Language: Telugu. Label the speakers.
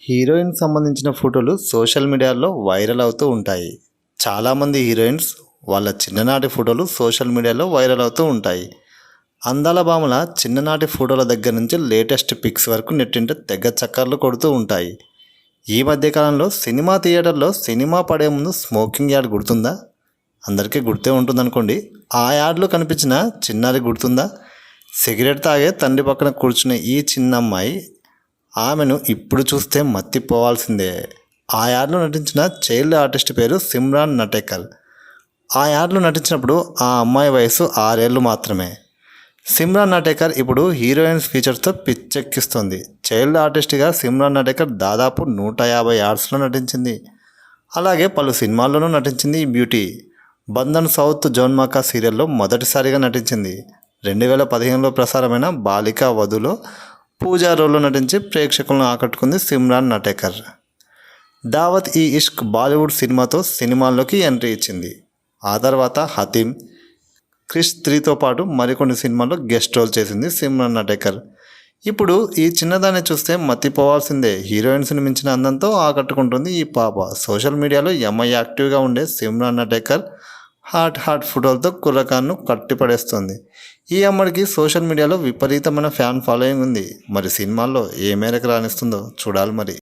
Speaker 1: హీరోయిన్ సంబంధించిన ఫోటోలు సోషల్ మీడియాలో వైరల్ అవుతూ ఉంటాయి. చాలామంది హీరోయిన్స్ వాళ్ళ చిన్ననాటి ఫోటోలు సోషల్ మీడియాలో వైరల్ అవుతూ ఉంటాయి. అందాల భామల చిన్ననాటి ఫోటోల దగ్గర నుంచి లేటెస్ట్ పిక్స్ వరకు నెట్టింట తెగ చక్కర్లు కొడుతూ ఉంటాయి. ఈ మధ్యకాలంలో సినిమా థియేటర్లో సినిమా పడే ముందు స్మోకింగ్ యాడ్ గుర్తుందా? అందరికీ గుర్తే ఉంటుందనుకోండి. ఆ యాడ్లో కనిపించిన చిన్నారి గుర్తుందా? సిగరెట్ తాగే తండ్రి పక్కన కూర్చునే ఈ చిన్న అమ్మాయి, ఆమెను ఇప్పుడు చూస్తే మత్తిపోవాల్సిందే. ఆ యాడ్లో నటించిన చైల్డ్ ఆర్టిస్ట్ పేరు సిమ్రాన్ నటేకర్. ఆ యాడ్లో నటించినప్పుడు ఆ అమ్మాయి వయసు 6 ఏళ్ళు మాత్రమే. సిమ్రాన్ నటేకర్ ఇప్పుడు హీరోయిన్స్ ఫీచర్స్తో పిచ్చెక్కిస్తుంది. చైల్డ్ ఆర్టిస్ట్గా సిమ్రాన్ నటేకర్ దాదాపు 150 యాడ్స్లో నటించింది. అలాగే పలు సినిమాల్లోనూ నటించింది ఈ బ్యూటీ. బంధన్ సౌత్ జోన్మాకా సీరియల్లో మొదటిసారిగా నటించింది. 2015లో ప్రసారమైన బాలికా వధులో పూజా రోల్లో నటించి ప్రేక్షకులను ఆకట్టుకుంది సిమ్రాన్ నటేకర్. దావత్ ఈ ఇష్క్ బాలీవుడ్ సినిమాతో సినిమాల్లోకి ఎంట్రీ ఇచ్చింది. ఆ తర్వాత హతీమ్, క్రిష్ 3తో పాటు మరికొన్ని సినిమాల్లో గెస్ట్ రోల్ చేసింది సిమ్రాన్ నటేకర్. ఇప్పుడు ఈ చిన్నదాన్ని చూస్తే మత్తిపోవాల్సిందే. హీరోయిన్స్ని మించిన అందంతో ఆకట్టుకుంటుంది ఈ పాప. సోషల్ మీడియాలో యాక్టివ్గా ఉండే సిమ్రాన్ నటేకర్ హాట్ ఫోటోలతో కుర్రకారును కట్టిపడేస్తుంది. ఈ అమ్మడికి సోషల్ మీడియాలో విపరీతమైన ఫ్యాన్ ఫాలోయింగ్ ఉంది. మరి సినిమాల్లో ఏ మేరకు రాణిస్తుందో చూడాలి మరి.